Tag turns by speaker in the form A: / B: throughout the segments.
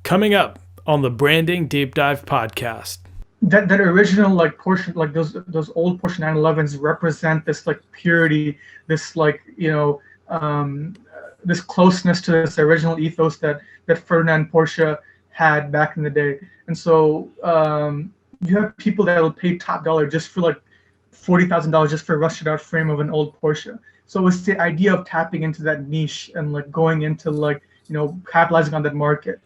A: Coming up on the Branding Deep Dive podcast.
B: That original like Porsche, like those old Porsche 911s represent this like purity, this like this closeness to this original ethos that Ferdinand Porsche had back in the day. And so you have people that will pay top dollar just for like $40,000 just for a rusted out frame of an old Porsche. So it's the idea of tapping into that niche and like going into like capitalizing on that market.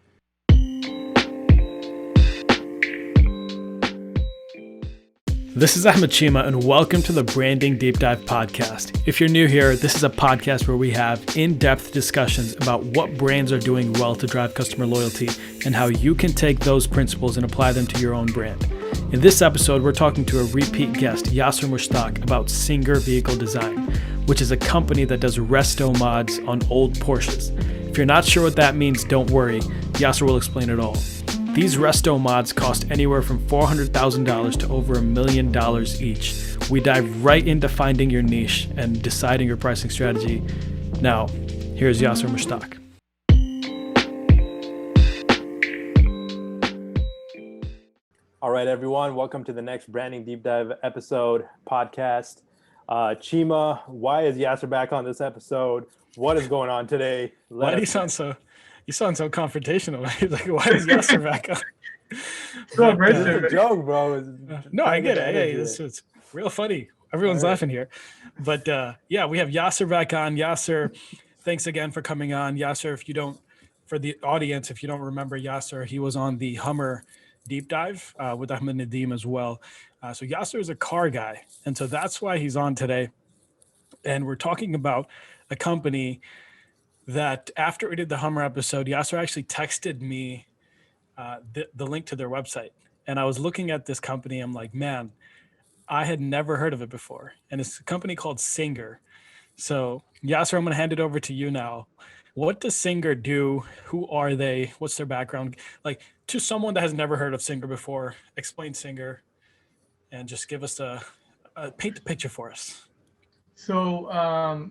A: This is Ahmed Chima, and welcome to the Branding Deep Dive podcast. If you're new here, this is a podcast where we have in-depth discussions about what brands are doing well to drive customer loyalty and how you can take those principles and apply them to your own brand. In this episode, we're talking to a repeat guest, Yasser Mushtaq, about Singer Vehicle Design, which is a company that does resto mods on old Porsches. If you're not sure what that means, don't worry. Yasser will explain it all. These resto mods cost anywhere from $400,000 to over $1 million each. We dive right into finding your niche and deciding your pricing strategy. Now, here's Yasser Mushtaq.
C: All right, everyone. Welcome to the next Branding Deep Dive episode podcast. Chima, why is Yasser back on this episode? What is going on today?
A: Why do you sound so... You sound so confrontational. Like, why is Yasser back on?
C: It's a joke, bro.
A: No, I get it. Hey, it's real funny. Everyone's laughing here. But yeah, we have Yasser back on. Yasser, thanks again for coming on. Yasser, for the audience, if you don't remember Yasser, he was on the Hummer Deep Dive with Ahmed Nadeem as well. So Yasser is a car guy. And so that's why he's on today. And we're talking about a company that after we did the Hummer episode, Yasser actually texted me the link to their website. And I was looking at this company. I'm like, man, I had never heard of it before. And it's a company called Singer. So Yasser, I'm going to hand it over to you now. What does Singer do? Who are they? What's their background? Like, to someone that has never heard of Singer before, explain Singer and just give us paint the picture for us.
B: So,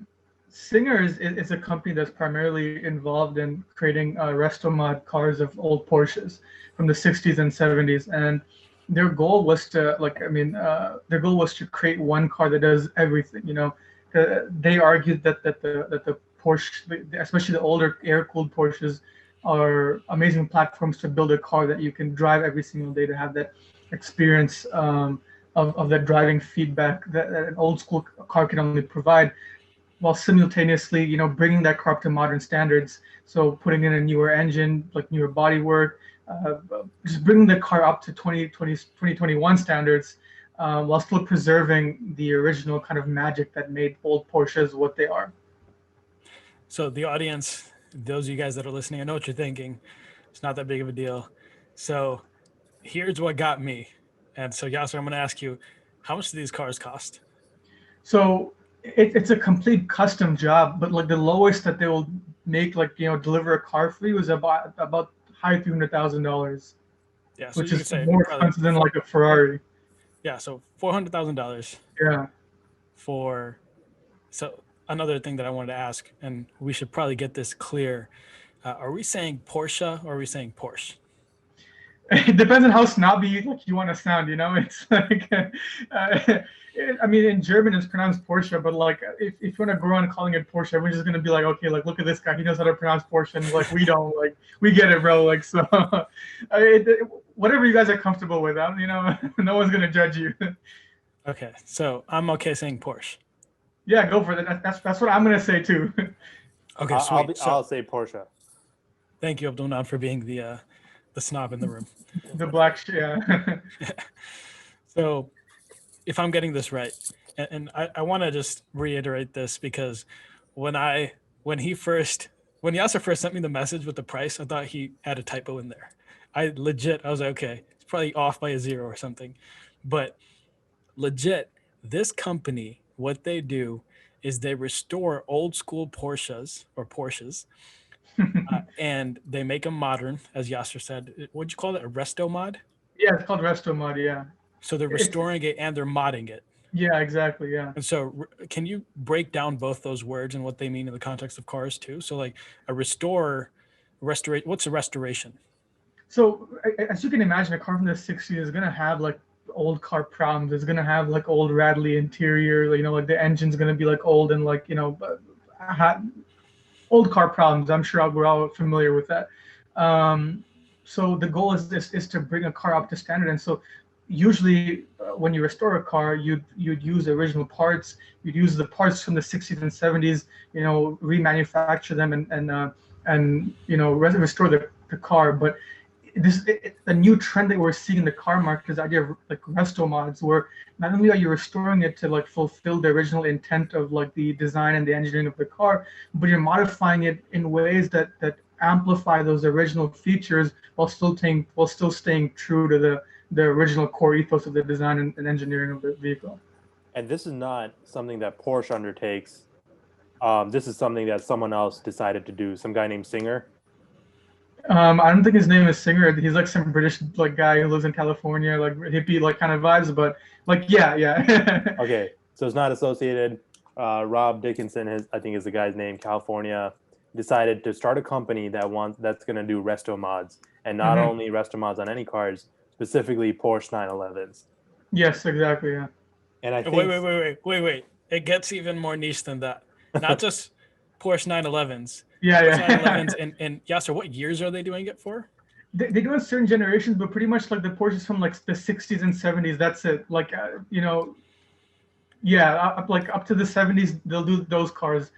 B: Singer is a company that's primarily involved in creating resto mod cars of old Porsches from the 60s and 70s, and their goal was to create one car that does everything. They argued that the Porsche, especially the older air-cooled Porsches, are amazing platforms to build a car that you can drive every single day, to have that experience of that driving feedback that an old school car can only provide, while simultaneously, bringing that car up to modern standards. So putting in a newer engine, like newer bodywork, just bringing the car up to 2021 standards, while still preserving the original kind of magic that made old Porsches what they are.
A: So the audience, those of you guys that are listening, I know what you're thinking. It's not that big of a deal. So here's what got me. And so Yasser, I'm going to ask you, how much do these cars cost?
B: So it's a complete custom job, but like the lowest that they will make, deliver a car for you is about high $300,000.
A: Yeah, so
B: which is more expensive than like a Ferrari.
A: Yeah, so $400,000.
B: Yeah.
A: So another thing that I wanted to ask, and we should probably get this clear: are we saying Porsche or are we saying Porsche?
B: It depends on how snobby you want to sound. It's like, in German it's pronounced Porsche, but like if you want to go around calling it Porsche, everyone's just gonna be like, okay, like look at this guy, he knows how to pronounce Porsche, and like we don't, like we get it, bro. Like so, whatever you guys are comfortable with, no one's gonna judge you.
A: Okay, so I'm okay saying Porsche.
B: Yeah, go for it. That's what I'm gonna say too.
A: Okay, sweet.
C: I'll say Porsche.
A: Thank you, Abdul, for being the snob in the room.
B: The black, yeah.
A: So if I'm getting this right, and I want to just reiterate this, because when Yasser first sent me the message with the price, I thought he had a typo in there. I was like, okay, it's probably off by a 0 or something. But legit, this company, what they do is they restore old school Porsches, and they make them modern, as Yasser said. What'd you call it? A resto mod?
B: Yeah, it's called Resto Mod, yeah.
A: So they're restoring it and they're modding it.
B: Yeah, exactly, yeah.
A: And so can you break down both those words and what they mean in the context of cars too? So like a what's a restoration?
B: So as you can imagine, a car from the 60s is gonna have like old car problems. It's gonna have like old rattly interior. You know, like the engine's gonna be like old and like old car problems. I'm sure we're all familiar with that. So the goal is to bring a car up to standard. And so usually when you restore a car, you'd use original parts. You'd use the parts from the 60s and 70s. You know, remanufacture them and restore the car. But a new trend that we're seeing in the car market is the idea of like resto mods, where not only are you restoring it to like fulfill the original intent of like the design and the engineering of the car, but you're modifying it in ways that amplify those original features while still staying true to the original core ethos of the design and engineering of the vehicle.
C: And this is not something that Porsche undertakes. This is something that someone else decided to do. Some guy named Singer.
B: I don't think his name is Singer. He's like some British like guy who lives in California, like hippie like kind of vibes. But like yeah.
C: Okay, so it's not associated. Rob Dickinson, I think is the guy's name. California decided to start a company that's going to do resto mods, and not only resto mods on any cars, specifically Porsche 911s.
B: Yes, exactly. Yeah.
C: And I think
B: wait.
A: It gets even more niche than that. Not just Porsche 911s.
B: Yeah.
A: 911s and Yasser, what years are they doing it for?
B: They do in certain generations, but pretty much like the Porsches from like the 60s and 70s. That's it. Like up to the 70s, they'll do those cars.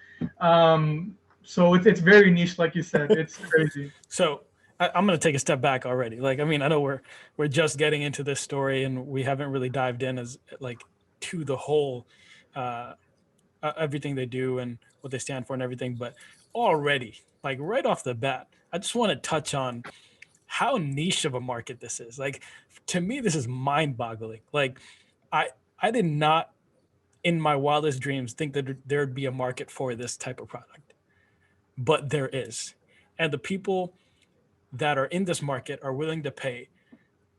B: So it's very niche, like you said. It's crazy.
A: So I'm going to take a step back already. Like, I mean, I know we're just getting into this story and we haven't really dived in as like to the whole everything they do and what they stand for and everything. But already, like right off the bat, I just want to touch on how niche of a market this is. Like, to me, this is mind-boggling. Like, I did not in my wildest dreams think that there'd be a market for this type of product, but there is. And the people that are in this market are willing to pay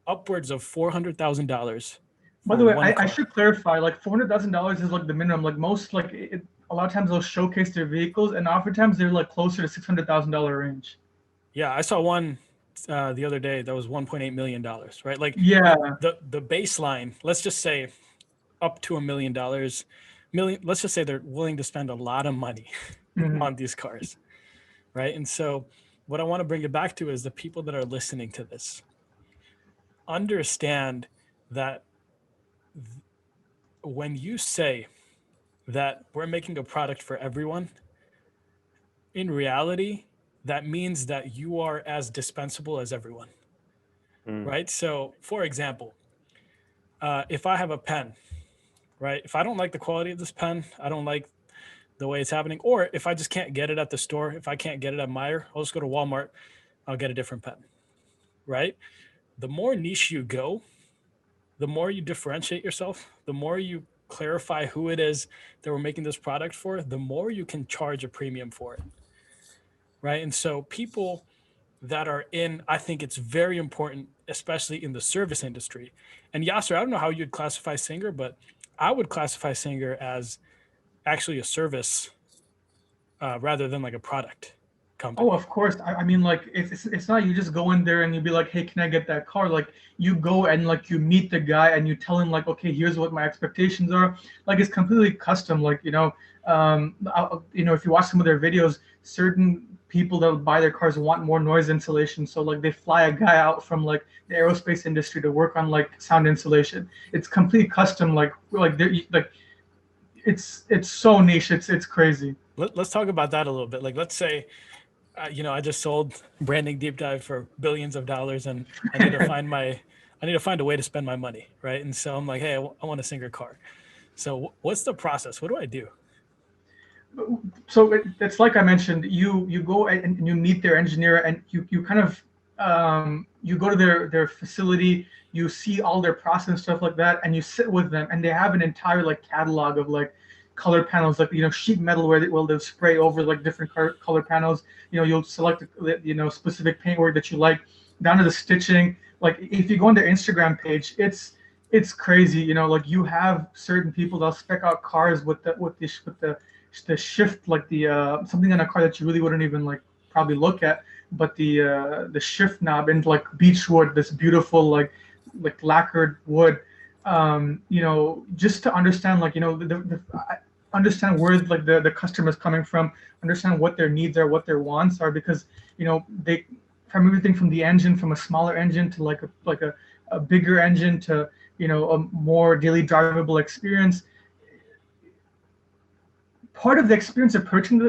A: upwards of $400,000.
B: By the way, I should clarify, like $400,000 is like the minimum. Like most, a lot of times they'll showcase their vehicles, and oftentimes they're like closer to $600,000 range.
A: Yeah, I saw one the other day that was $1.8 million, right? Like,
B: yeah,
A: the baseline, let's just say up to $1 million. Let's just say they're willing to spend a lot of money on these cars, right? And so what I want to bring it back to is the people that are listening to this understand that when you say that we're making a product for everyone, in reality, that means that you are as dispensable as everyone, right? So for example, if I have a pen, right? If I don't like the quality of this pen, I don't like the way it's happening, or if I just can't get it at the store, if I can't get it at Meijer, I'll just go to Walmart, I'll get a different pen, right? The more niche you go, the more you differentiate yourself, the more you clarify who it is that we're making this product for, the more you can charge a premium for it, right? And so people that are in, I think it's very important, especially in the service industry. And Yasser, I don't know how you'd classify Singer, but I would classify Singer as actually a service rather than like a product company.
B: Oh, of course. I mean, like it's not you just go in there and you be like, hey, can I get that car? Like you go and like you meet the guy and you tell him like, okay, here's what my expectations are. Like it's completely custom. Like if you watch some of their videos, certain people that would buy their cars want more noise insulation, so like they fly a guy out from like the aerospace industry to work on like sound insulation. It's complete custom. It's so niche. It's crazy.
A: Let's talk about that a little bit. Like, let's say, I just sold Branding Deep Dive for billions of dollars, and I need to find a way to spend my money, right? And so I'm like, hey, I want a Singer car. So what's the process? What do I do?
B: So it's like I mentioned, you go and you meet their engineer, and you kind of you go to their facility, you see all their process and stuff like that, and you sit with them, and they have an entire like catalog of like color panels, like sheet metal where they'll spray over like different color panels. You'll select specific paintwork that you like, down to the stitching. Like if you go on their Instagram page, it's crazy. Like you have certain people that'll spec out cars with the shift, like the something on a car that you really wouldn't even like probably look at. the shift knob into like beechwood, this beautiful like lacquered wood. Just to understand like understand where like the customer is coming from, understand what their needs are, what their wants are, because they from everything from the engine, from a smaller engine to like a bigger engine to a more daily drivable experience. Part of the experience of purchasing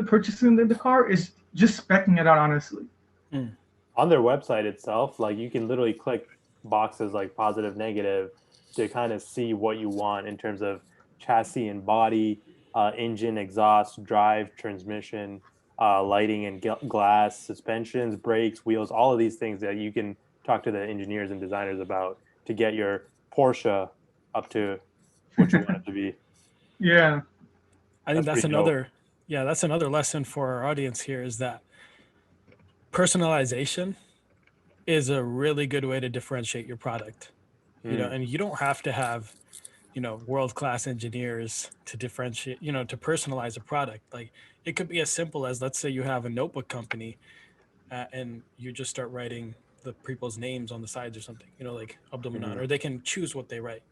B: the car is just speccing it out honestly.
C: On their website itself, like you can literally click boxes like positive, negative to kind of see what you want in terms of chassis and body, engine, exhaust, drive, transmission, lighting and glass, suspensions, brakes, wheels, all of these things that you can talk to the engineers and designers about to get your Porsche up to what you want it to be.
B: Yeah.
A: I think that's another lesson for our audience here, is that personalization is a really good way to differentiate your product. And you don't have to have world-class engineers to differentiate, to personalize a product. Like it could be as simple as, let's say you have a notebook company and you just start writing the people's names on the sides or something, like Abdulmanan, or they can choose what they write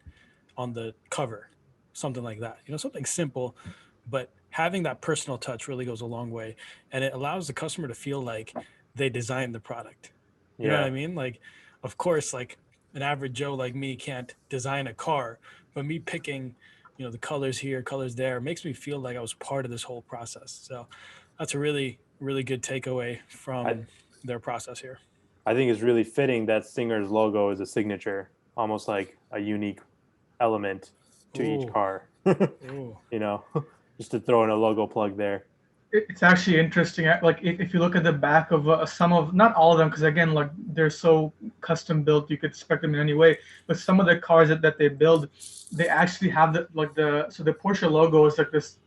A: on the cover, something like that, something simple, but having that personal touch really goes a long way, and it allows the customer to feel like they designed the product. You know what I mean? Like, of course, like an average Joe like me can't design a car, but me picking, the colors here, colors there, makes me feel like I was part of this whole process. So that's a really, really good takeaway from their process here.
C: I think it's really fitting that Singer's logo is a signature, almost like a unique element to each car. Just to throw in a logo plug there.
B: It's actually interesting. Like if you look at the back of some of, not all of them, because again, like they're so custom built, you could spec them in any way. But some of the cars that they build, they actually have the Porsche logo is like this.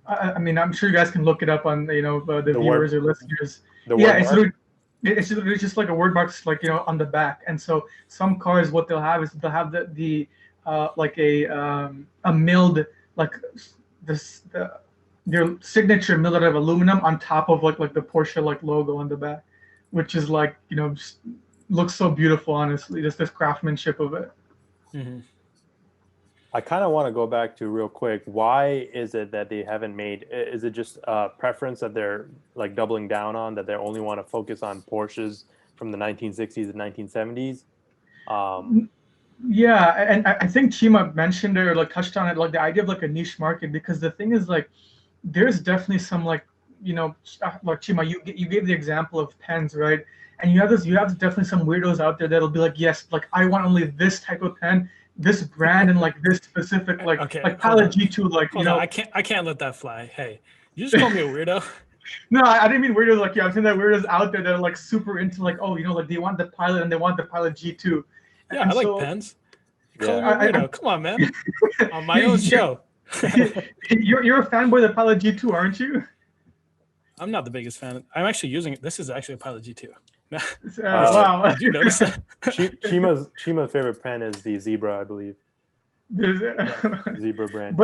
B: I mean, I'm sure you guys can look it up on the viewers or listeners. It's just like a word box, like on the back. And so some cars, what they'll have is they'll have the like a milled like their signature milled out of aluminum on top of like the Porsche like logo on the back, which is like just looks so beautiful. Honestly, just this craftsmanship of it.
C: I kind of want to go back to real quick. Why is it that they haven't made? Is it just a preference that they're like doubling down on, that they only want to focus on Porsches from the 1960s and 1970s?
B: Yeah, and I think Chima mentioned it or like touched on it, like the idea of like a niche market, because the thing is like there's definitely some like like Chima, you gave the example of pens, right? And you have definitely some weirdos out there that'll be like, yes, like I want only this type of pen, this brand, and like this specific like Pilot G2, like
A: I can't let that fly. Hey, you just call me a weirdo.
B: No, I didn't mean weirdos like you. I'm saying that weirdos out there that are like super into like, like they want the Pilot and they want the Pilot G2.
A: Yeah, I like pens. You call me a weirdo. Come on, man. On my own show.
B: You're a fanboy of the Pilot G2, aren't you?
A: I'm not the biggest fan. I'm actually using it. This is actually a Pilot G2.
B: Wow.
A: Did you notice that?
C: Chima's favorite pen is the Zebra, I believe. Zebra brand.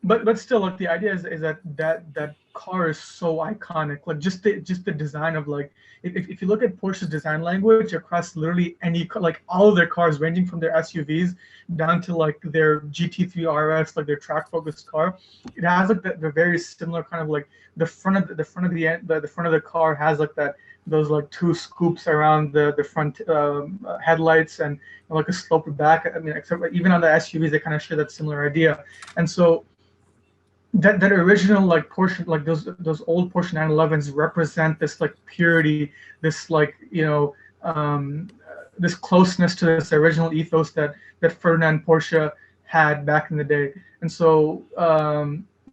B: But still, like the idea is that car is so iconic. Like just the design of like if you look at Porsche's design language across literally any like all of their cars, ranging from their SUVs down to like their GT3 RS, like their track focused car, it has like the very similar kind of like the front of the car has like those like two scoops around the front headlights and like a sloped back. I mean, except even on the SUVs, they kind of share that similar idea. And so that original like Porsche, like those old Porsche 911s represent this like purity, this like this closeness to this original ethos that Ferdinand Porsche had back in the day. And so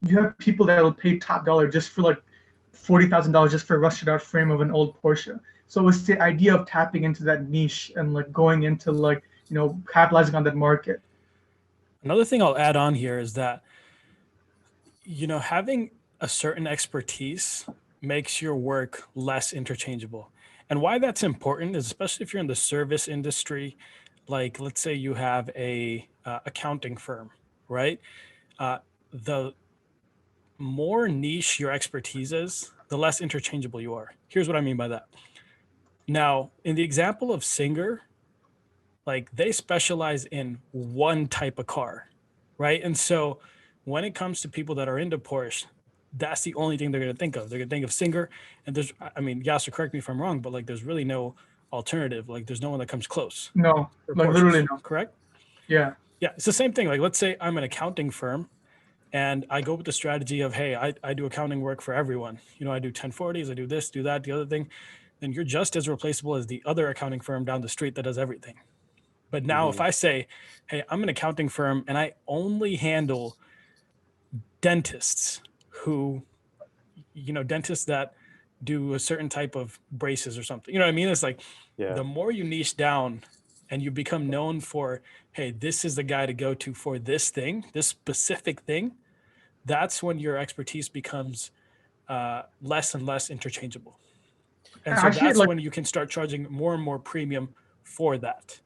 B: you have people that will pay top dollar just for like $40,000 just for a rusted out frame of an old Porsche. So it's the idea of tapping into that niche and like going into like capitalizing on that market.
A: Another thing I'll add on here is that having a certain expertise makes your work less interchangeable. And why that's important is, especially if you're in the service industry, like let's say you have a accounting firm, right? The more niche your expertise is, the less interchangeable you are. Here's what I mean by that. Now, in the example of Singer, like they specialize in one type of car, right? And so when it comes to people that are into Porsche, that's the only thing they're going to think of. They're going to think of Singer. And there's, I mean, Yasser, correct me if I'm wrong, but like there's really no alternative. Like there's no one that comes close.
B: No,
A: for
B: like
A: Porsches,
B: literally no.
A: correct?
B: Yeah.
A: Yeah, it's the same thing. Like let's say I'm an accounting firm and I go with the strategy of, hey, I do accounting work for everyone. You know, I do 1040s, I do this, do that, the other thing. Then you're just as replaceable as the other accounting firm down the street that does everything. But now if I say, hey, I'm an accounting firm and I only handle dentists who, you know, dentists that do a certain type of braces or something, you know what I mean? It's like the more you niche down and you become known for, hey, this is the guy to go to for this thing, this specific thing, that's when your expertise becomes less and less interchangeable. And so
B: Actually,
A: that's
B: like,
A: when you can start charging more and more premium for that.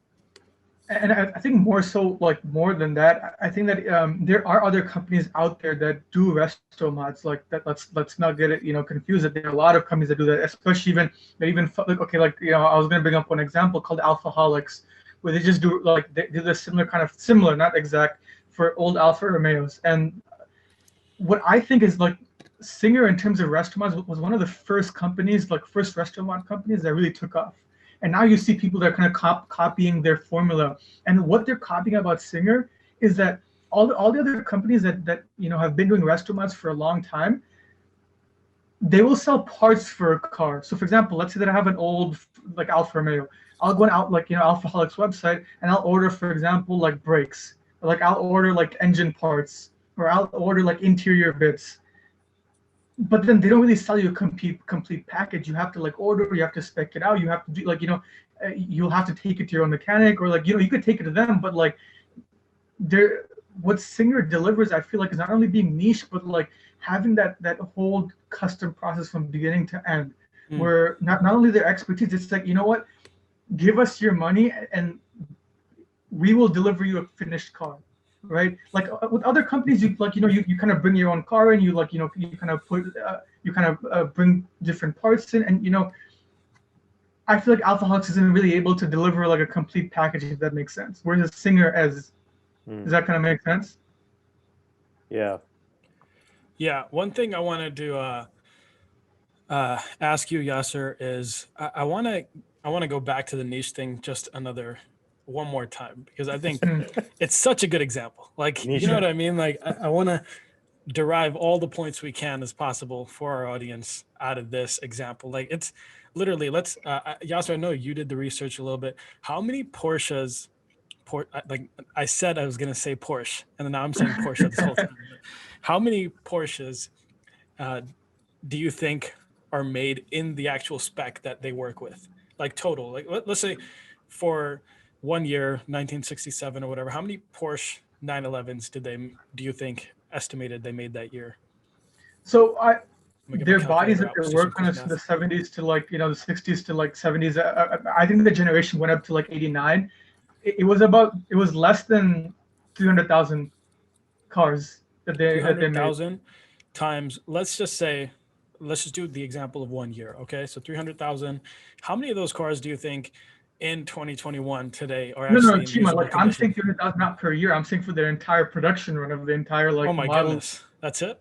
B: and I think more so, like more than that, I think that there are other companies out there that do resto mods like that. Let's not get it, you know, confused. There are a lot of companies that do that, especially even like, okay, like, you know, I was gonna bring up one example called Alphaholics, where they just do like they do the similar, not exact, for old Alfa Romeos. And what I think is like Singer in terms of resto mods was one of the first companies, like first resto mod companies that really took off. And now you see people that are kind of copying their formula. And what they're copying about Singer is that all the other companies that you know have been doing resto mods for a long time, they will sell parts for a car. So for example, let's say that I have an old like Alfa Romeo. I'll go out, like, you know, Alphaholics website, and I'll order, for example, like brakes. Or like I'll order like engine parts, or I'll order like interior bits. But then they don't really sell you a complete package. You have to like order, you have to spec it out, you have to do like, you know, you'll have to take it to your own mechanic, or like, you know, you could take it to them, but like what Singer delivers, I feel like, is not only being niche, but like having that whole custom process from beginning to end, where not only their expertise, it's like, you know what, give us your money and we will deliver you a finished car. Right, like with other companies, you like, you know, you kind of bring your own car in, you like, you know, you kind of put bring different parts in, and you know, I feel like Alphaholics isn't really able to deliver like a complete package, if that makes sense. Whereas a Singer does that kind of make sense?
C: Yeah.
A: One thing I wanted to ask you, Yasser, is I want to go back to the niche thing just one more time, because I think it's such a good example. Like, you know what I mean? Like, I want to derive all the points we can as possible for our audience out of this example. Like, it's literally, Yasser, I know you did the research a little bit. How many Porsches, like I said, I was going to say Porsche, and then now I'm saying Porsche this whole time. How many Porsches do you think are made in the actual spec that they work with? Like total, like let's say for 1 year, 1967 or whatever, how many Porsche 911s do you think estimated they made that year?
B: So their bodies that they work on the 70s to like, you know, the 60s to like 70s. I think the generation went up to like 89. It was less than 300,000 cars that they made.
A: Times, let's just do the example of 1 year. Okay, so 300,000. How many of those cars do you think in 2021 today are actually in
B: Chima, like, I'm saying 300,000 not per year. I'm saying for their entire production run of the entire like.
A: Oh my goodness, that's it.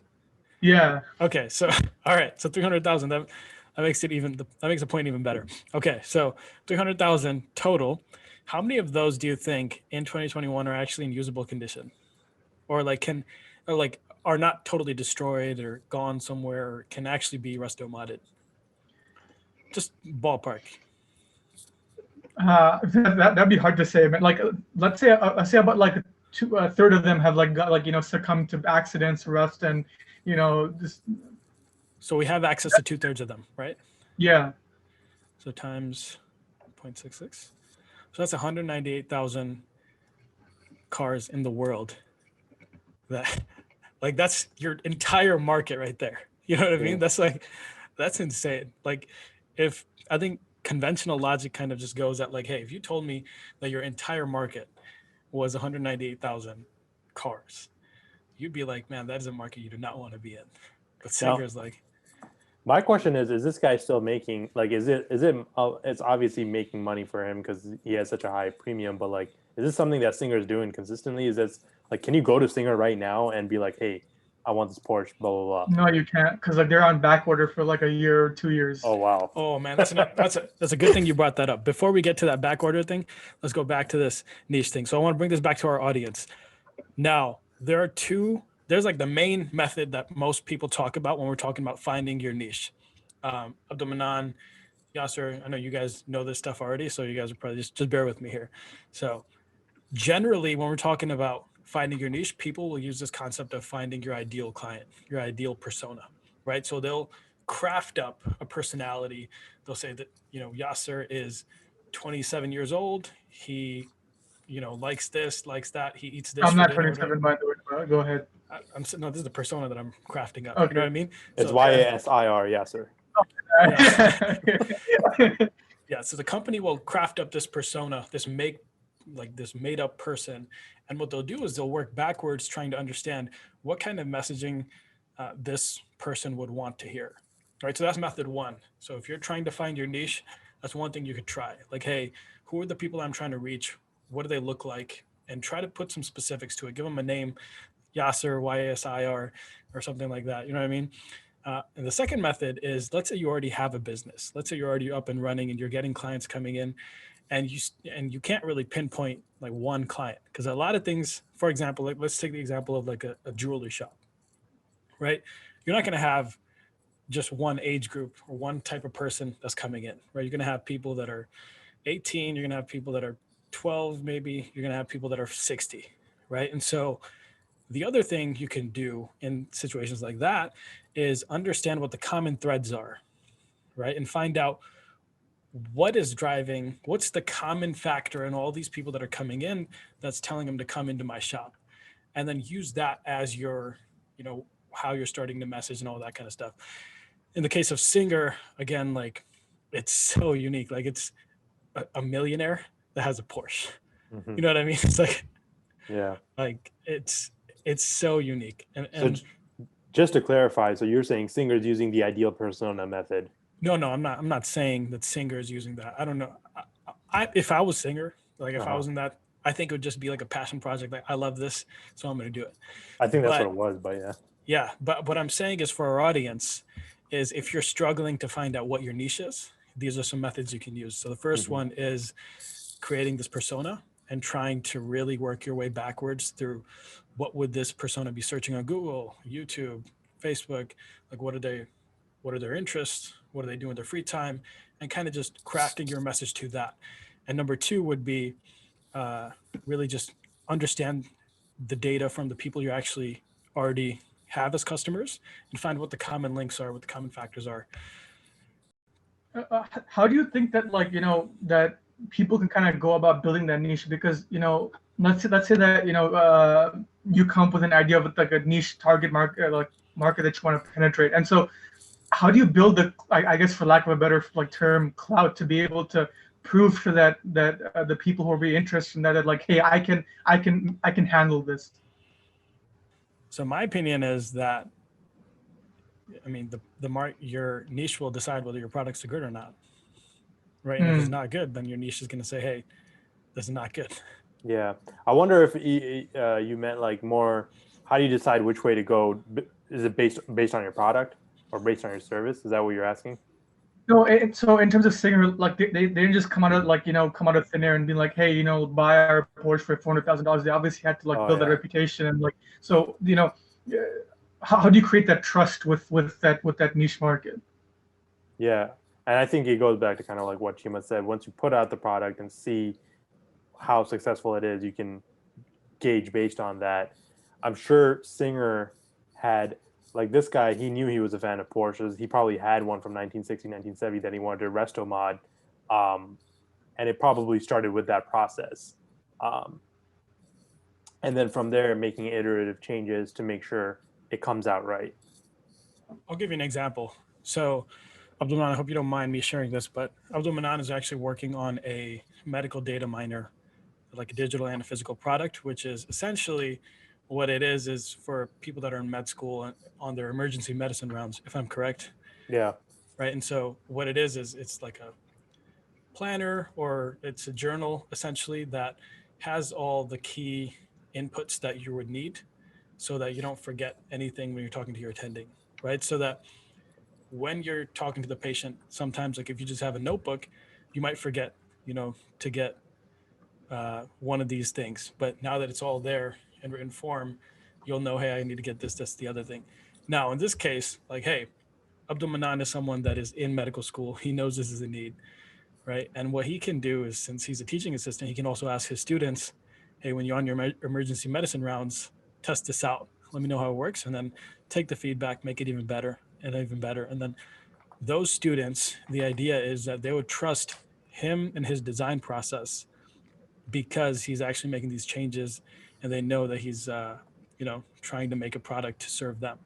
B: Yeah.
A: Okay, so all right, so 300,000. That makes the point even better. Okay, so 300,000 total. How many of those do you think in 2021 are actually in usable condition, or are not totally destroyed or gone somewhere, or can actually be resto modded? Just ballpark.
B: That'd be hard to say, but like, let's say about like a third of them have like got like, you know, succumbed to accidents, rust, and you know, just.
A: So we have access to 2/3 of them, right?
B: Yeah.
A: So times 0.66. So that's 198,000 cars in the world. That's your entire market right there. You know what I mean? That's insane. Like, if I think conventional logic kind of just goes at like, hey, if you told me that your entire market was 198,000 cars, you'd be like, man, that is a market you do not want to be in. But Singer's like,
C: My question is this guy still making, like, it's obviously making money for him because he has such a high premium, but like, is this something that Singer is doing consistently? Is this like, can you go to Singer right now and be like, hey, I want this Porsche, blah, blah, blah.
B: No, you can't, because like they're on back order for like a year or 2 years.
C: Oh, wow.
A: Oh man, that's a good thing you brought that up. Before we get to that back order thing, let's go back to this niche thing. So I want to bring this back to our audience. Now, there's like the main method that most people talk about when we're talking about finding your niche. Abdul Manan, Yasser, I know you guys know this stuff already, so you guys are probably just bear with me here. So generally, when we're talking about finding your niche, people will use this concept of finding your ideal client, your ideal persona, right? So they'll craft up a personality. They'll say that, Yasser is 27 years old. He, likes this, likes that. He eats this.
B: I'm
A: for
B: not
A: dinner,
B: 27, by the way, but go ahead.
A: No, this is the persona that I'm crafting up.
B: Okay.
A: You know what I mean?
C: It's
A: So,
C: YASIR, Yasser.
A: yeah. So the company will craft up this persona, this made up person. And what they'll do is they'll work backwards trying to understand what kind of messaging this person would want to hear. Right. So that's method one. So if you're trying to find your niche, that's one thing you could try. Like, hey, who are the people I'm trying to reach? What do they look like? And try to put some specifics to it. Give them a name, Yasser, YASIR, or something like that. You know what I mean? And the second method is, let's say you already have a business. Let's say you're already up and running and you're getting clients coming in, and you can't really pinpoint like one client, because a lot of things, for example, like let's take the example of like a jewelry shop, right? You're not going to have just one age group or one type of person that's coming in, right? You're going to have people that are 18, you're going to have people that are 12, maybe you're going to have people that are 60, right? And so the other thing you can do in situations like that is understand what the common threads are, right? And find out what's the common factor in all these people that are coming in that's telling them to come into my shop. And then use that as your, how you're starting to message and all that kind of stuff. In the case of Singer, again, like it's so unique. Like it's a millionaire that has a Porsche.
C: Mm-hmm.
A: You know what I mean? It's like,
C: yeah,
A: like it's so unique. And
C: so just to clarify, so you're saying Singer's using the ideal persona method?
A: No, I'm not saying that Singer is using that. I don't know. If I was Singer, like if I was in that, I think it would just be like a passion project. Like I love this, so I'm going to do it.
C: I think that's what it was, but yeah.
A: Yeah, but what I'm saying is for our audience is if you're struggling to find out what your niche is, these are some methods you can use. So the first one is creating this persona and trying to really work your way backwards through what would this persona be searching on Google, YouTube, Facebook, like what are their interests, what do they do in their free time, and kind of just crafting your message to that. And number two would be really just understand the data from the people you actually already have as customers and find what the common links are, what the common factors are.
B: How do you think that that people can kind of go about building that niche? Because let's say that you come up with an idea of like a niche target market, like market that you want to penetrate, and so how do you build I guess for lack of a better term, clout to be able to prove to that the people who will be interested in that like, hey, I can handle this?
A: So my opinion is that, I mean, your niche will decide whether your products are good or not, right? And if it's not good, then your niche is going to say, hey, this is not good.
C: Yeah, I wonder if you meant like more, how do you decide which way to go? Is it based on your product or based on your service? Is that what you're asking?
B: No, so in terms of Singer, like they didn't just come out of thin air and be like, hey, buy our Porsche for $400,000. They obviously had to build that reputation, and so how do you create that trust with that niche market?
C: Yeah, and I think it goes back to kind of like what Chima said. Once you put out the product and see how successful it is, you can gauge based on that. I'm sure Singer had, like this guy, he knew he was a fan of Porsches. He probably had one from 1960, 1970 that he wanted to resto mod. And it probably started with that process. And then from there, making iterative changes to make sure it comes out right.
A: I'll give you an example. So Abdul Manan, I hope you don't mind me sharing this, but Abdul Manan is actually working on a medical data miner, like a digital and a physical product, which is essentially what it is for people that are in med school on their emergency medicine rounds, if I'm correct.
C: Yeah.
A: Right. And so what it is it's like a planner, or it's a journal essentially that has all the key inputs that you would need so that you don't forget anything when you're talking to your attending, right? So that when you're talking to the patient, sometimes like if you just have a notebook, you might forget, to get one of these things. But now that it's all there in written form, you'll know, hey, I need to get this, the other thing. Now, in this case, like, hey, Abdul Manan is someone that is in medical school. He knows this is a need, right? And what he can do is, since he's a teaching assistant, he can also ask his students, hey, when you're on your emergency medicine rounds, test this out. Let me know how it works, and then take the feedback, make it even better and even better. And then those students, the idea is that they would trust him and his design process because he's actually making these changes, and they know that he's, trying to make a product to serve them.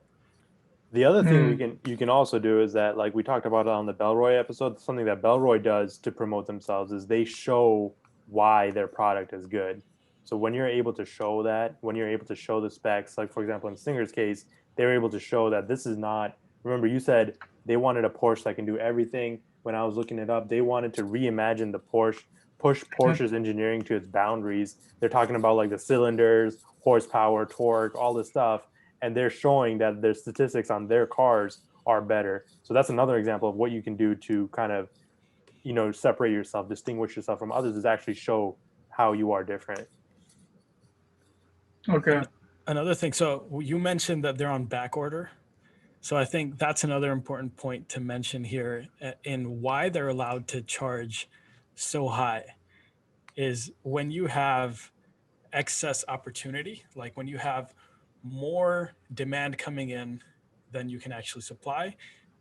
C: The other thing you can also do is that, like we talked about on the Belroy episode, something that Belroy does to promote themselves is they show why their product is good. So when you're able to show that, when you're able to show the specs, like for example in Singer's case, they were able to show that this is not. Remember, you said they wanted a Porsche that can do everything. When I was looking it up, they wanted to reimagine the Porsche, push Porsche's engineering to its boundaries. They're talking about like the cylinders, horsepower, torque, all this stuff, and they're showing that their statistics on their cars are better. So that's another example of what you can do to kind of, separate yourself, distinguish yourself from others, is actually show how you are different.
B: Okay.
A: And another thing, so you mentioned that they're on back order. So I think that's another important point to mention here in why they're allowed to charge so high is when you have excess opportunity, like when you have more demand coming in than you can actually supply,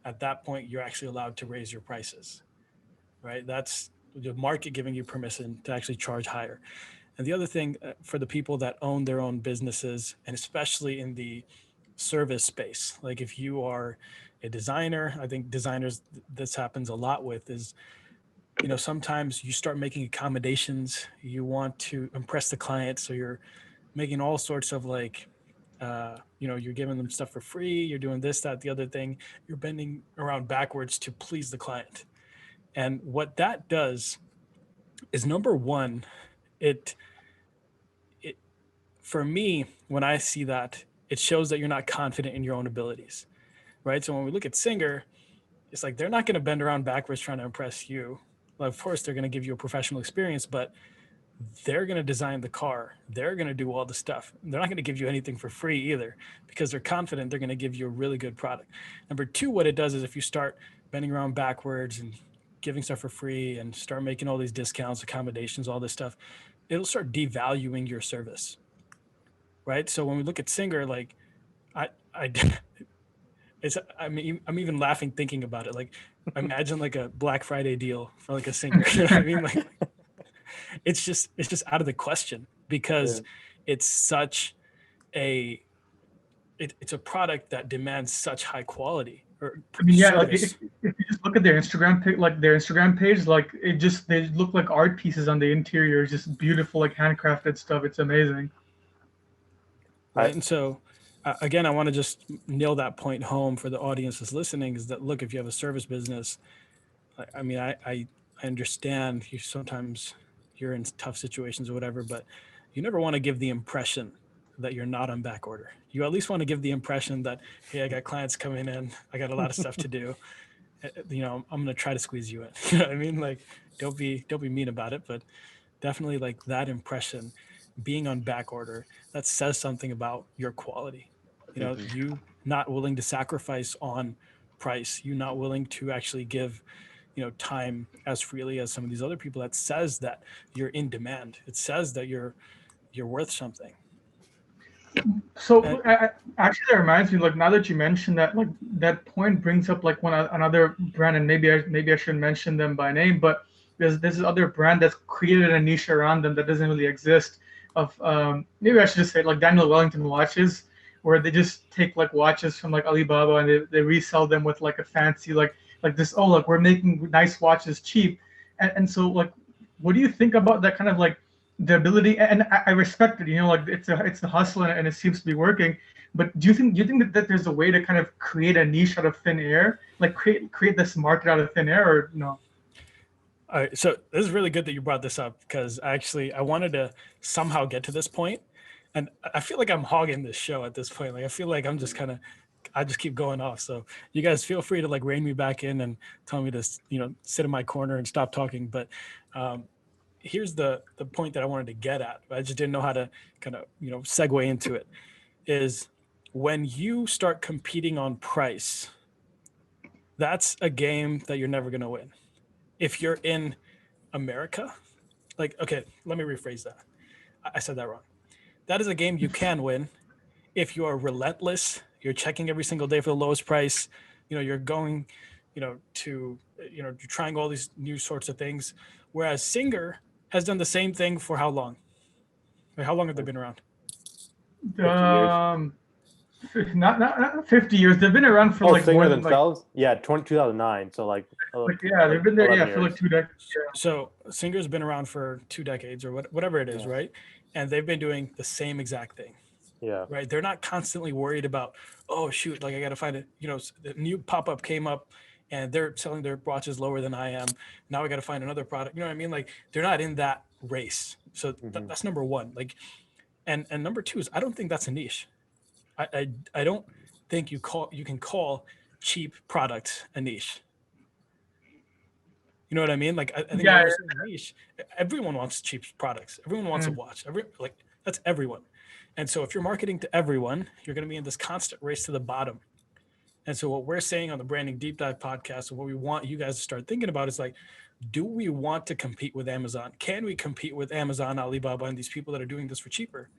A: at that point, you're actually allowed to raise your prices, right? That's the market giving you permission to actually charge higher. And the other thing for the people that own their own businesses, and especially in the service space, like if you are a designer, I think designers, this happens a lot with is, sometimes you start making accommodations. You want to impress the client. So you're making all sorts of like, you're giving them stuff for free. You're doing this, that, the other thing. You're bending around backwards to please the client. And what that does is, number one, it for me, when I see that, it shows that you're not confident in your own abilities, right? So when we look at Singer, it's like they're not going to bend around backwards trying to impress you. Well, of course, they're going to give you a professional experience, but they're going to design the car. They're going to do all the stuff. They're not going to give you anything for free either, because they're confident they're going to give you a really good product. Number two, what it does is if you start bending around backwards and giving stuff for free and start making all these discounts, accommodations, all this stuff, it'll start devaluing your service, right? So when we look at Singer, like I I'm even laughing thinking about it. Like, imagine like a Black Friday deal for like a Singer. You know what I mean? Like, it's just out of the question, because it's such a it's a product that demands such high quality or
B: I mean, yeah, like
A: service.
B: if you just look at their Instagram page, like they look like art pieces on the interior, just beautiful, like handcrafted stuff. It's amazing.
A: Right. And so again, I want to just nail that point home for the audience that's listening, is that, look, if you have a service business, I mean, I understand sometimes you're in tough situations or whatever, but you never want to give the impression that you're not on back order. You at least want to give the impression that, hey, I got clients coming in, I got a lot of stuff to do. I'm going to try to squeeze you in. You know what I mean? Like, don't be mean about it, but definitely like that impression, being on back order, that says something about your quality. You not willing to sacrifice on price, you not willing to actually give time as freely as some of these other people. That says that you're in demand. It says that you're worth something.
B: So actually, that reminds me. Like, now that you mentioned that, like that point brings up like another brand, and maybe I shouldn't mention them by name, but there's this other brand that's created a niche around them that doesn't really exist. Maybe I should just say like Daniel Wellington watches, where they just take like watches from like Alibaba and they resell them with like a fancy like this. Oh, look, we're making nice watches cheap, and so like, what do you think about that kind of like the ability, and I respect it. You know, like it's a hustle, and it seems to be working. But do you think that there's a way to kind of create a niche out of thin air, like create this market out of thin air, or no?
A: All right, so this is really good that you brought this up because actually I wanted to somehow get to this point, and I feel like I'm hogging this show at this point. Like I feel like I'm just kind of, I just keep going off. So you guys feel free to like rein me back in and tell me to sit in my corner and stop talking. But um, here's the point that I wanted to get at. I just didn't know how to kind of segue into it. Is when you start competing on price, that's a game that you're never going to win. If you're in America, like, okay, let me rephrase that. I said that wrong. That is a game you can win if you are relentless. You're checking every single day for the lowest price. You're going, you're trying all these new sorts of things. Whereas Singer has done the same thing for how long? Like, how long have they been around?
C: 50 years.
B: Not 50 years. They've been around for like
C: Singer
B: more than
C: themselves? Yeah, 2009. So like
B: yeah, they've been there
C: 11
B: for like
C: years.
B: 2 decades. Yeah.
A: So Singer's been around for 2 decades or whatever it is,
C: Yeah.
A: right? And they've been doing the same exact thing.
C: Yeah.
A: Right. They're not constantly worried about, oh shoot, like I got to find it. The new pop-up came up and they're selling their watches lower than I am. Now I got to find another product. You know what I mean? Like they're not in that race. So that's number one. Like, and number two is I don't think that's a niche. I don't think you can call cheap products a niche. You know what I mean? Like I think
B: Yeah,
A: when we're saying niche, everyone wants cheap products. Everyone wants a watch. That's everyone. And so if you're marketing to everyone, you're going to be in this constant race to the bottom. And so what we're saying on the Branding Deep Dive podcast and what we want you guys to start thinking about is like, do we want to compete with Amazon? Can we compete with Amazon, Alibaba, and these people that are doing this for cheaper?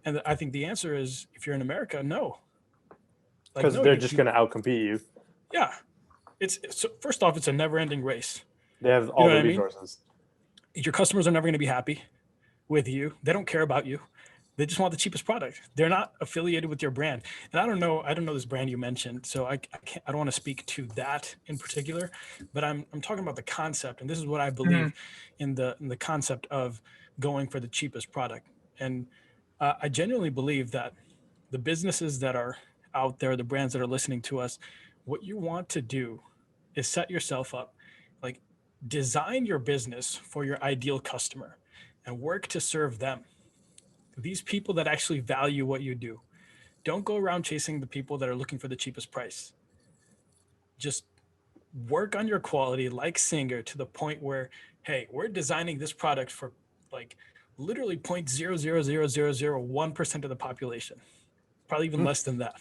A: And I think the answer is, if you're in America, no.
C: Because they're just going to outcompete you.
A: Yeah. So first off, it's a never-ending race.
C: They have all the resources.
A: Your customers are never going to be happy with you. They don't care about you. They just want the cheapest product. They're not affiliated with your brand. And I don't know this brand you mentioned, so I don't want to speak to that in particular, but I'm talking about the concept, and this is what I believe in the concept of going for the cheapest product. And I genuinely believe that the businesses that are out there, the brands that are listening to us, what you want to do is set yourself up, like design your business for your ideal customer and work to serve them. These people that actually value what you do. Don't go around chasing the people that are looking for the cheapest price. Just work on your quality like Singer to the point where, hey, we're designing this product for like literally 0.00001% of the population. Probably even less than that.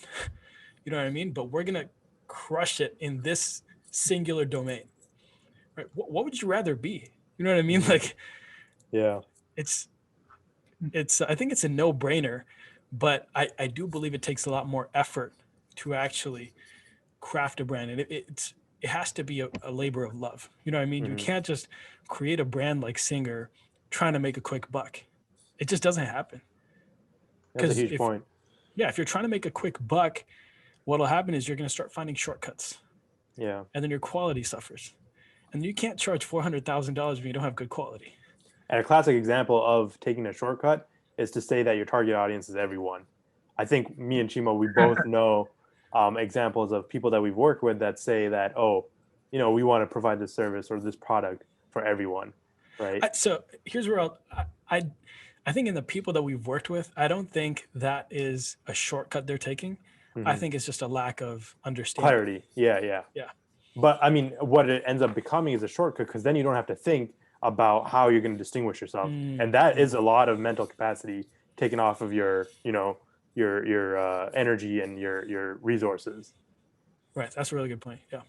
A: You know what I mean? But we're going to crush it in this singular domain. Right? What would you rather be? You know what I mean? Like,
C: yeah,
A: it's I think it's a no-brainer, but I do believe it takes a lot more effort to actually craft a brand, and it has to be a labor of love. You know what I mean? You can't just create a brand like Singer trying to make a quick buck. It just doesn't happen.
C: That's a huge point.
A: Yeah, if you're trying to make a quick buck, what'll happen is you're going to start finding shortcuts.
C: Yeah,
A: and then your quality suffers, and you can't charge $400,000 when you don't have good quality.
C: And a classic example of taking a shortcut is to say that your target audience is everyone. I think me and Chimo, we both know examples of people that we've worked with that say that, we want to provide this service or this product for everyone, right?
A: So here's where I think in the people that we've worked with, I don't think that is a shortcut they're taking. I think it's just a lack of understanding.
C: Clarity. Yeah. But I mean, what it ends up becoming is a shortcut because then you don't have to think about how you're going to distinguish yourself, and that is a lot of mental capacity taken off of your energy and your resources.
A: Right, that's a really good point. Yeah.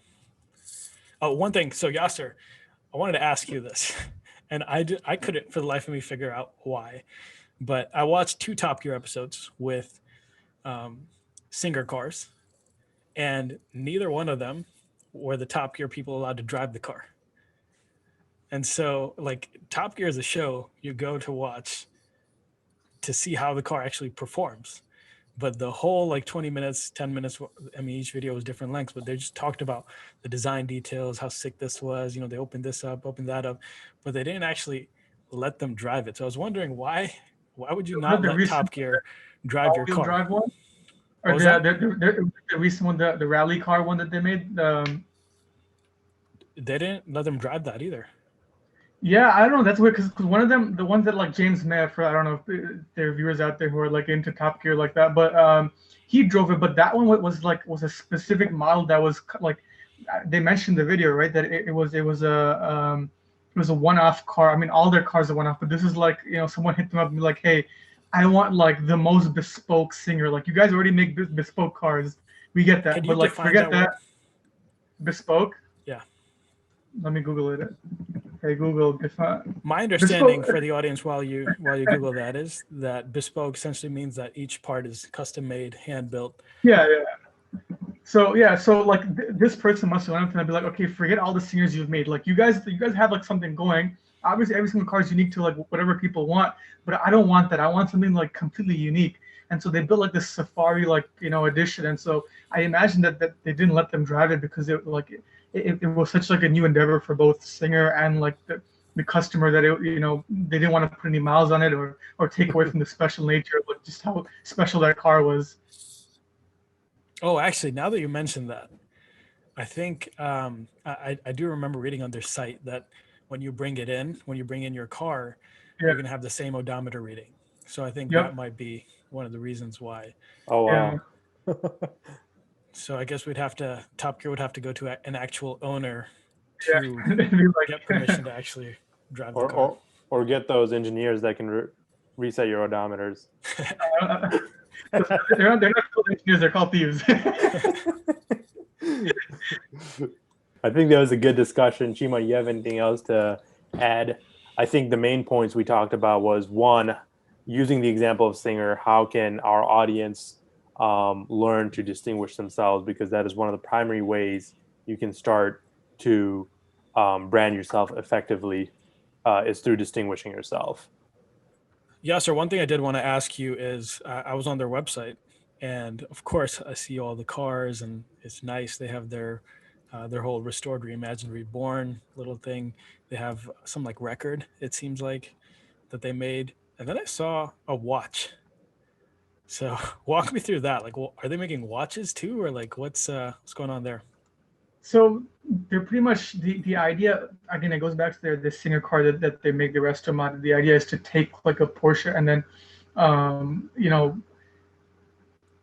A: One thing, so Yasser, I wanted to ask you this, and I couldn't for the life of me figure out why, but I watched 2 Top Gear episodes with Singer cars, and neither one of them were the Top Gear people allowed to drive the car. And so, like, Top Gear is a show you go to watch to see how the car actually performs. But the whole, like, 20 minutes, 10 minutes, I mean, each video was different lengths, but they just talked about the design details, how sick this was. They opened this up, opened that up. But they didn't actually let them drive it. So I was wondering why would you
B: Was
A: not
B: that the
A: let
B: recent
A: Top Gear drive your
B: all-wheel
A: car?
B: drive one?
A: What
B: Or
A: was that?
B: the recent one, the rally car one that they made?
A: They didn't let them drive that either.
B: Yeah, I don't know. That's weird because one of them, the ones that like James may have, I don't know if there are viewers out there who are like into Top Gear like that, but he drove it. But that one was a specific model that was like they mentioned in the video, right? That it was a one-off car. I mean, all their cars are one-off, but this is like someone hit them up and be like, hey, I want like the most bespoke Singer. Like you guys already make bespoke cars. We get that,
A: Can you
B: but like
A: define
B: forget
A: that word?
B: bespoke.
A: Yeah.
B: Let me Google it. Okay, Google define.
A: My understanding
B: Bespoke.
A: for the audience while you Google that is that bespoke essentially means that each part is custom made, hand built.
B: Yeah. So like this person must have went up and be like, okay, forget all the Singers you've made. Like you guys have like something going. Obviously, every single car is unique to like whatever people want, but I don't want that. I want something like completely unique. And so they built like this Safari edition. And so I imagine that they didn't let them drive it because it was such like a new endeavor for both Singer and like the customer that they didn't want to put any miles on it or take away from the special nature of like just how special that car was.
A: Oh, actually, now that you mentioned that, I think I do remember reading on their site that when you bring in your car, you're going to have the same odometer reading. So I think that might be one of the reasons why.
C: Oh, wow.
B: Yeah.
A: So I guess Top Gear would have to go to an actual owner to get permission to actually drive the car.
C: Or get those engineers that can reset your odometers.
B: They're not called engineers, they're called thieves.
C: I think that was a good discussion. Chima, you have anything else to add? I think the main points we talked about was, one, using the example of Singer, how can our audience learn to distinguish themselves? Because that is one of the primary ways you can start to brand yourself effectively is through distinguishing yourself.
A: Yeah, sir. One thing I did want to ask you is I was on their website, and of course I see all the cars, and it's nice. They have their whole restored, reimagined, reborn little thing. They have some like record, it seems like, that they made, and then I saw a watch. So walk me through that. Like, well, are they making watches too, or like what's going on there?
B: So they're pretty much the idea, again, it goes back to the Singer car that they make, the Resto Mod. The idea is to take like a Porsche and then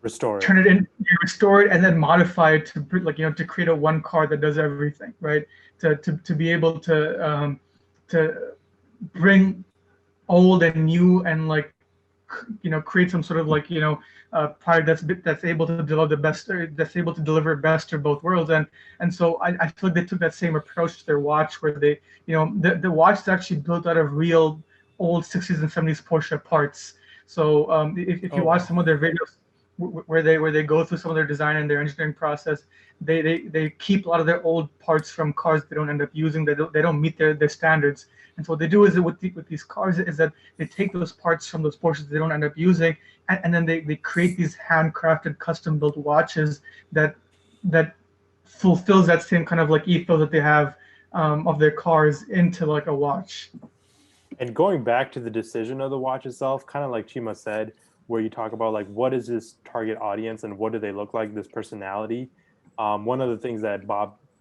C: Restore
B: turn it in, restore it, and then modify it to like to create a one car that does everything, right? To be able to bring old and new and like create some sort of like product that's able to deliver the best, that's able to deliver best of both worlds. And so I feel like they took that same approach to their watch, where they the watch is actually built out of real old 60s and 70s Porsche parts. So if you watch some of their videos where they go through some of their design and their engineering process, they keep a lot of their old parts from cars they don't end up using, they don't meet their standards. And so what they do is with these cars is that they take those parts from those Porsches they don't end up using, and then they create these handcrafted, custom-built watches that fulfills that same kind of like ethos that they have of their cars into like a watch.
C: And going back to the decision of the watch itself, kind of like Chima said, where you talk about like what is this target audience and what do they look like, this personality. One of the things that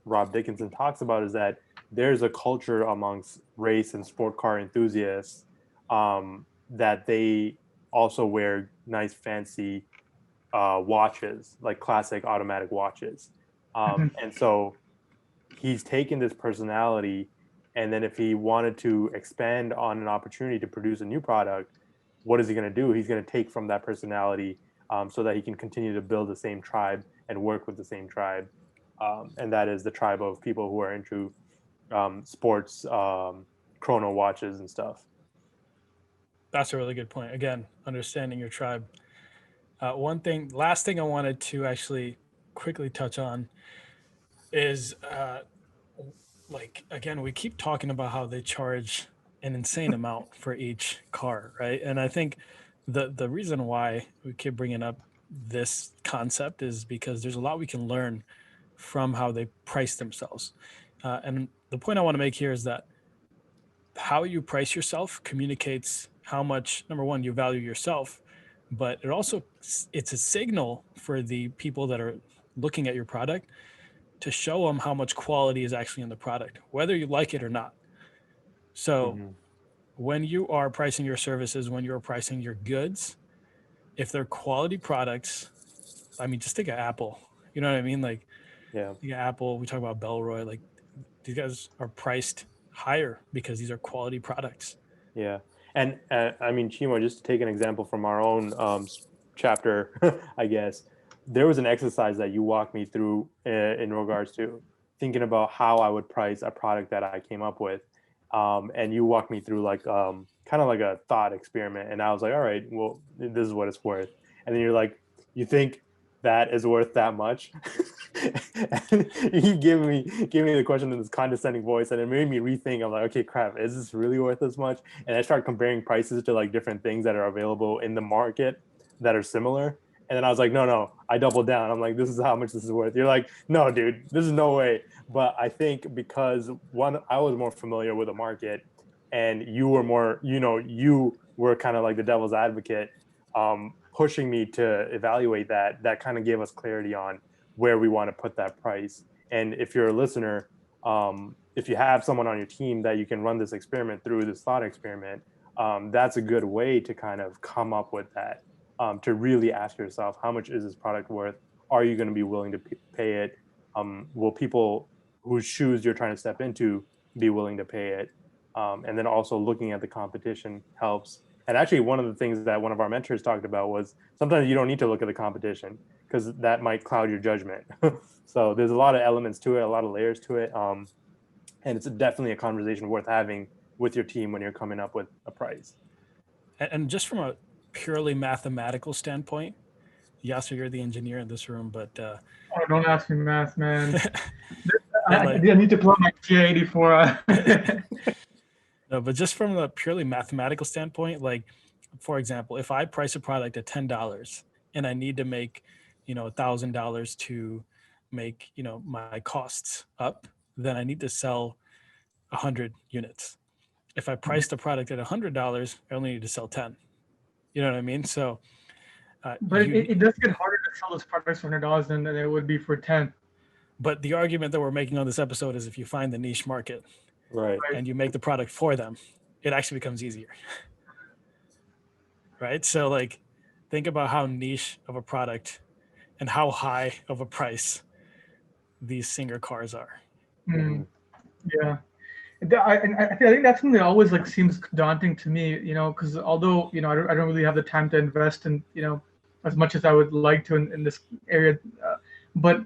C: Rob Dickinson talks about is that there's a culture amongst race and sport car enthusiasts that they also wear nice fancy watches, like classic automatic watches. And so he's taken this personality, and then if he wanted to expand on an opportunity to produce a new product, what is he going to do? He's going to take from that personality so that he can continue to build the same tribe and work with the same tribe. And that is the tribe of people who are into sports, chrono watches and stuff.
A: That's a really good point. Again, understanding your tribe. Last thing I wanted to actually quickly touch on is again, we keep talking about how they charge an insane amount for each car, right? And I think the reason why we keep bringing up this concept is because there's a lot we can learn from how they price themselves. And the point I want to make here is that how you price yourself communicates how much, number one, you value yourself, but it's a signal for the people that are looking at your product to show them how much quality is actually in the product, whether you like it or not. So when you are pricing your services, when you're pricing your goods, if they're quality products, I mean, just think of Apple. You know what I mean? Like, Apple, we talk about Bellroy, like these guys are priced higher because these are quality products.
C: Yeah. And I mean, Chimo, just to take an example from our own chapter, I guess, there was an exercise that you walked me through in regards to thinking about how I would price a product that I came up with. And you walked me through like kind of like a thought experiment. And I was like, all right, well, this is what it's worth. And then you're like, you think that is worth that much? And he gave me the question in this condescending voice, and it made me rethink. I'm like, okay, crap, is this really worth this much? And I started comparing prices to like different things that are available in the market that are similar. And then I was like, no, I doubled down. I'm like, this is how much this is worth. You're like, no, dude, this is no way. But I think because one, I was more familiar with the market, and you were more, you were kind of like the devil's advocate, pushing me to evaluate that kind of gave us clarity on where we want to put that price. And if you're a listener, if you have someone on your team that you can run this experiment through, this thought experiment, that's a good way to kind of come up with that, to really ask yourself, how much is this product worth? Are you going to be willing to pay it? Will people whose shoes you're trying to step into be willing to pay it? And then also looking at the competition helps. And actually, one of the things that one of our mentors talked about was sometimes you don't need to look at the competition because that might cloud your judgment. So there's a lot of elements to it, a lot of layers to it. And it's definitely a conversation worth having with your team when you're coming up with a price.
A: And just from a purely mathematical standpoint, Yasser, you're the engineer in this room, but
B: oh, don't ask me math, man. I need to pull up my TA84.
A: No, but just from a purely mathematical standpoint, like, for example, if I price a product at $10 and I need to make, $1,000 to make, my costs up, then I need to sell 100 units. If I price the product at $100, I only need to sell 10. You know what I mean? So,
B: but it does get harder to sell those products for $100 than it would be for 10.
A: But the argument that we're making on this episode is if you find the niche market,
C: right,
A: and you make the product for them, it actually becomes easier. Right? So like, think about how niche of a product and how high of a price these Singer cars are.
B: Yeah. I think that's something that always like seems daunting to me, because although, I don't really have the time to invest in, as much as I would like to in this area, but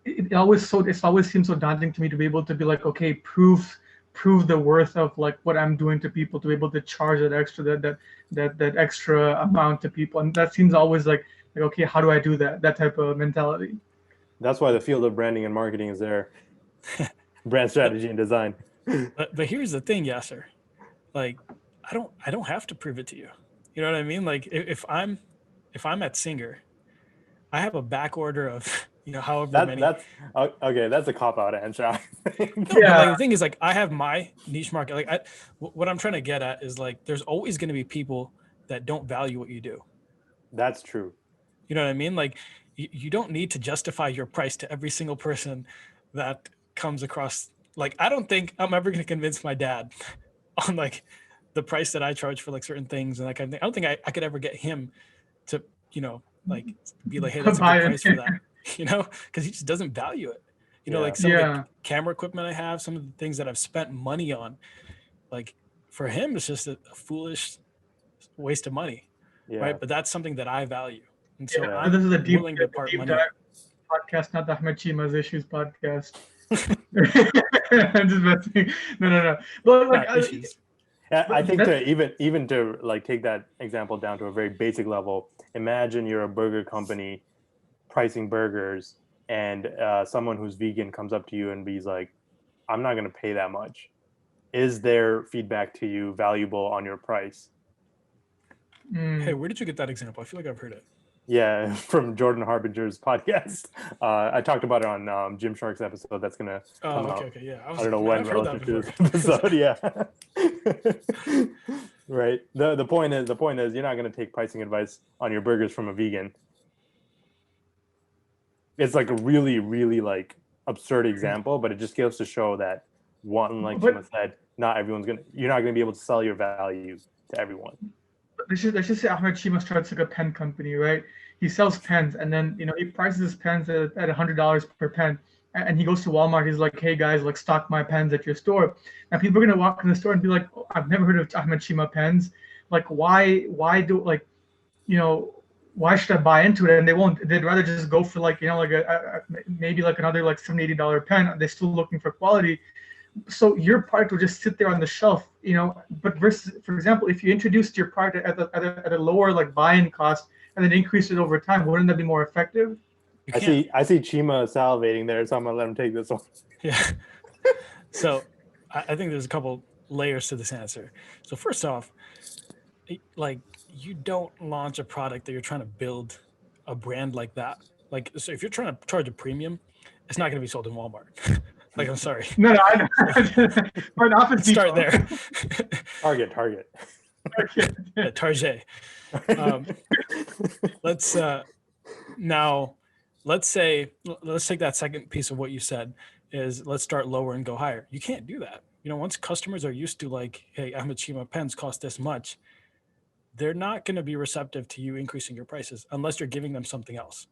B: it always seems so daunting to me to be able to be like, okay, prove the worth of like what I'm doing to people, to be able to charge that extra amount to people. And that seems always like okay, how do I do that type of mentality?
C: That's why the field of branding and marketing is there. Brand strategy and design.
A: But here's the thing, Yasser, like I don't have to prove it to you. You know what I mean? Like if I'm at Singer, I have a back order of however many.
C: That's okay. That's a cop out answer.
A: No, but like the thing is, like I have my niche market. Like what I'm trying to get at is like there's always going to be people that don't value what you do.
C: That's true.
A: You know what I mean? Like you don't need to justify your price to every single person that comes across. Like I don't think I'm ever going to convince my dad on like the price that I charge for like certain things, and like I don't think I could ever get him to like be like, hey, that's a good price for that. Because he just doesn't value it. Like some of the camera equipment I have, some of the things that I've spent money on, like for him, it's just a foolish waste of money, right? But that's something that I value. And so I'm
B: this is a deep,
A: willing to part
B: deep
A: money.
B: dive podcast, not the Ahmed Chima's Issues podcast. I'm just messing. No. But like,
C: I think to even to like take that example down to a very basic level, imagine you're a burger company pricing burgers, and someone who's vegan comes up to you and be like, I'm not going to pay that much. Is their feedback to you valuable on your price?
A: Hey, where did you get that example? I feel like I've heard it.
C: Yeah, from Jordan Harbinger's podcast. I talked about it on Jim Shark's episode. That's gonna come out.
A: Okay, yeah.
C: I don't know when relative to this episode. Yeah. Right. The point is you're not gonna take pricing advice on your burgers from a vegan. It's like a really, really like absurd example, but it just goes to show that like Shima said, you're not gonna be able to sell your value to everyone.
B: Let's just say Ahmed Shima starts like a pen company, right? He sells pens, and then he prices his pens at $100 per pen, and he goes to Walmart. He's like, "Hey guys, like stock my pens at your store." Now people are gonna walk in the store and be like, oh, "I've never heard of Ahmed Shima pens. Like, why should I buy into it?" And they won't. They'd rather just go for like maybe like another like $70 pen. They're still looking for quality. So your product will just sit there on the shelf, but versus, for example, if you introduced your product at a lower like buy-in cost and then increase it over time, wouldn't that be more effective?
C: I see Chima salivating there, so I'm gonna let him take this one.
A: Yeah. So I think there's a couple layers to this answer. So first off, like you don't launch a product that you're trying to build a brand like that. Like, so if you're trying to charge a premium, it's not going to be sold in Walmart. Like, I'm sorry.
B: No, I know. But Office
A: Start there.
C: Target.
A: Yeah, Target. Let's take that second piece of what you said is let's start lower and go higher. You can't do that. Once customers are used to like, hey, Ahmed Shima pens cost this much, they're not going to be receptive to you increasing your prices unless you're giving them something else.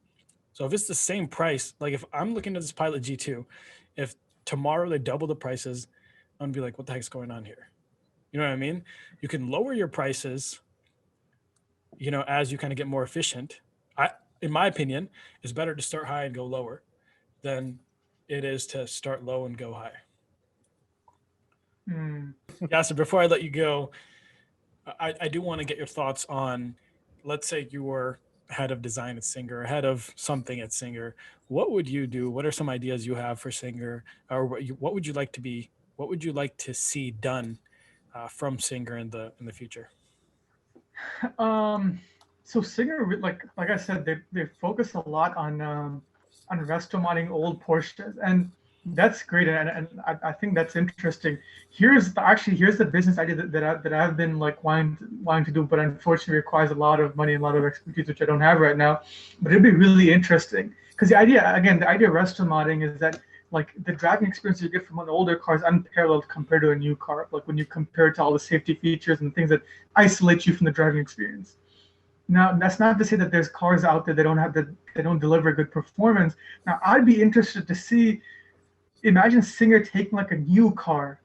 A: So if it's the same price, like if I'm looking at this Pilot G2, if tomorrow they double the prices, I'm gonna be like, what the heck's going on here? You know what I mean? You can lower your prices, as you kind of get more efficient. In my opinion, it's better to start high and go lower than it is to start low and go high. Yeah, so before I let you go, I do want to get your thoughts on, let's say you were head of design at Singer, head of something at Singer. What would you do? What are some ideas you have for Singer? Or what would you like to see done from Singer in the future?
B: So Singer, like I said, they focus a lot on resto modding old Porsches, and that's great, and I think that's interesting. Here's the business idea that I've been like wanting to do, but unfortunately requires a lot of money and a lot of expertise, which I don't have right now. But it'd be really interesting because the idea of resto modding is that like the driving experience you get from an older car is unparalleled compared to a new car. Like when you compare it to all the safety features and things that isolate you from the driving experience. Now, that's not to say that there's cars out there that don't deliver good performance. Now, I'd be interested to see. Imagine Singer taking like a new car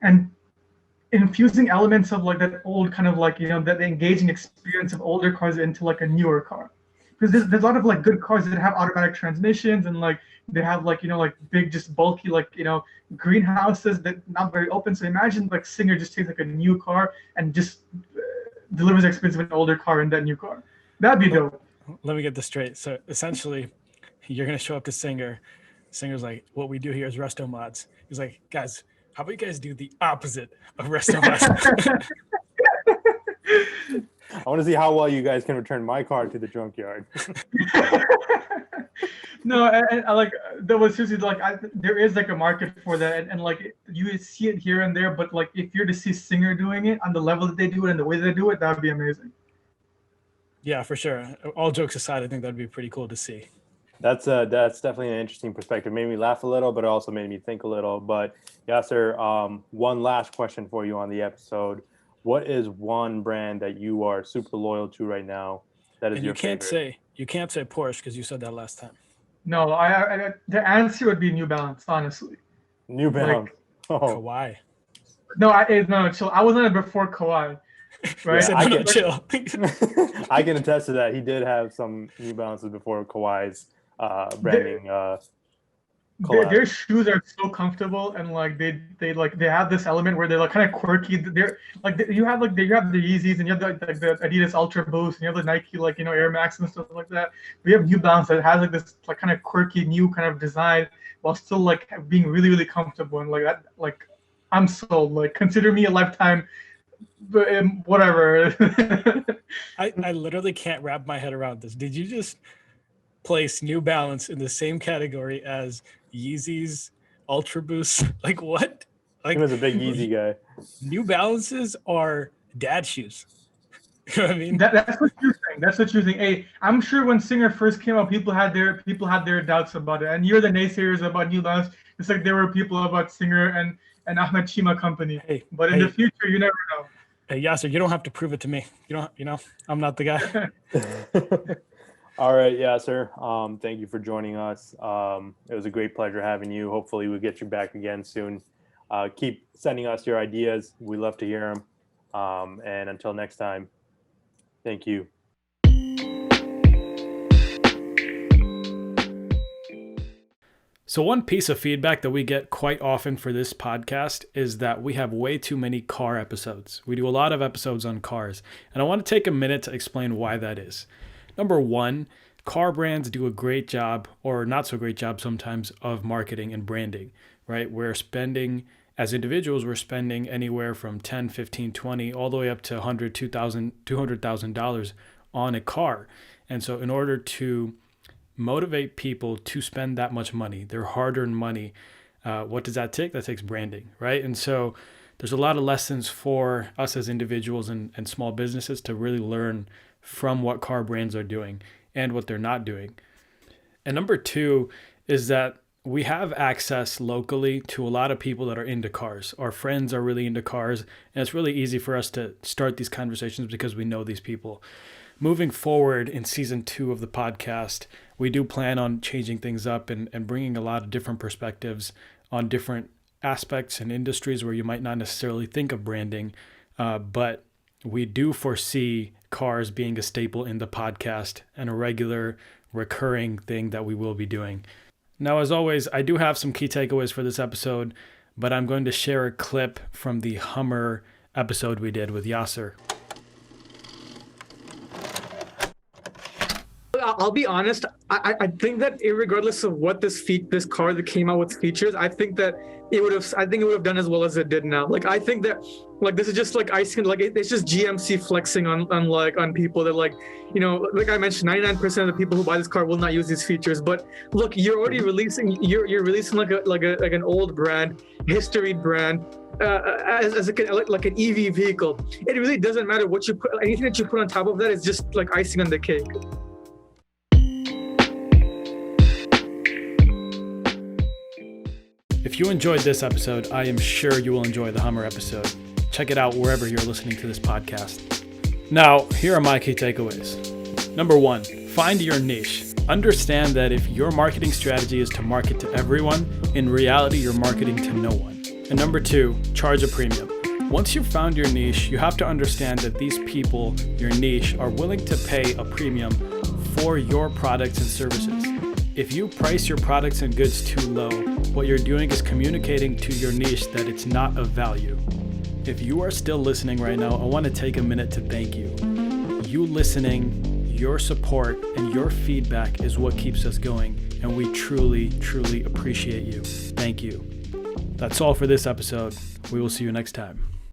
B: and infusing elements of like that old kind of like, that engaging experience of older cars into like a newer car. Because there's a lot of like good cars that have automatic transmissions and like they have like, like big, just bulky, like, greenhouses that not very open. So imagine like Singer just takes like a new car and just delivers the experience of an older car in that new car. That'd be dope.
A: Let me get this straight. So essentially you're going to show up to Singer. Singer's like, what we do here is resto mods. He's like, guys, how about you guys do the opposite of resto mods?
C: I want to see how well you guys can return my car to the junkyard.
B: No, and I like that was seriously like there is like a market for that, and like you see it here and there, but like if you're to see Singer doing it on the level that they do it and the way they do it, that would be amazing.
A: Yeah, for sure. All jokes aside, I think that'd be pretty cool to see.
C: That's definitely an interesting perspective. Made me laugh a little, but it also made me think a little. But Yasser, one last question for you on the episode. What is one brand that you are super loyal to right now that is your favorite?
A: You can't say Porsche because you said that last time.
B: No, I the answer would be New Balance, honestly.
C: New Balance.
A: Like, Kawhi.
B: No, chill. I was on it before Kawhi. Right?
C: Yeah,
A: chill.
C: I can attest to that. He did have some New Balances before Kawhi's branding.
B: Their shoes are so comfortable, and like they have this element where they're like kind of quirky. They're like you have the Yeezys, and you have the Adidas Ultra Boost, and you have the Nike Air Max and stuff like that. We have New Balance that has like this like kind of quirky new kind of design while still like being really really comfortable, and like that I'm sold. Like consider me a lifetime but whatever.
A: I literally can't wrap my head around this. Did you just place New Balance in the same category as Yeezys, Ultra Boost? Like what? Like
C: He was a big Yeezy guy.
A: New Balances are dad shoes. You know what I mean?
B: That's what you're saying. That's what you're saying. Hey, I'm sure when Singer first came out, people had their doubts about it, and you're the naysayers about New Balance. It's like there were people about Singer and Ahmed Chima Company.
A: Hey,
B: but in the future, you never know.
A: Hey, Yasser, you don't have to prove it to me. I'm not the guy.
C: All right, Yasser. Thank you for joining us. It was a great pleasure having you. Hopefully we'll get you back again soon. Keep sending us your ideas. We love to hear them. And until next time, thank you.
A: So one piece of feedback that we get quite often for this podcast is that we have way too many car episodes. We do a lot of episodes on cars, and I want to take a minute to explain why that is. Number one, car brands do a great job, or not so great job sometimes, of marketing and branding, right? We're spending, as individuals, we're spending anywhere from 10, 15, 20, all the way up to $100,000, $200,000, $200,000 on a car. And so in order to motivate people to spend that much money, their hard-earned money, what does that take? That takes branding, right? And so there's a lot of lessons for us as individuals and small businesses to really learn from what car brands are doing and what they're not doing. And number two is that we have access locally to a lot of people that are into cars. Our friends are really into cars, and it's really easy for us to start these conversations because we know these people. Moving forward in season 2 of the podcast, we do plan on changing things up and bringing a lot of different perspectives on different aspects and industries where you might not necessarily think of branding, but we do foresee cars being a staple in the podcast and a regular recurring thing that we will be doing. Now, as always, I do have some key takeaways for this episode, but I'm going to share a clip from the Hummer episode we did with Yasser.
D: I'll be honest. I think that regardless of what this car that came out with features, I think it would have done as well as it did now. Like I think that this is just like icing, it's just GMC flexing on people that like I mentioned, 99% of the people who buy this car will not use these features. But look, you're already releasing like an old brand, history brand. As like an EV vehicle, it really doesn't matter what you put. Anything that you put on top of that is just like icing on the cake.
A: If you enjoyed this episode, I am sure you will enjoy the Hummer episode. Check it out wherever you're listening to this podcast. Now, here are my key takeaways. Number 1, find your niche. Understand that if your marketing strategy is to market to everyone, in reality, you're marketing to no one. And number 2, charge a premium. Once you've found your niche, you have to understand that these people, your niche, are willing to pay a premium for your products and services. If you price your products and goods too low, what you're doing is communicating to your niche that it's not of value. If you are still listening right now, I want to take a minute to thank you. You listening, your support, and your feedback is what keeps us going, and we truly, truly appreciate you. Thank you. That's all for this episode. We will see you next time.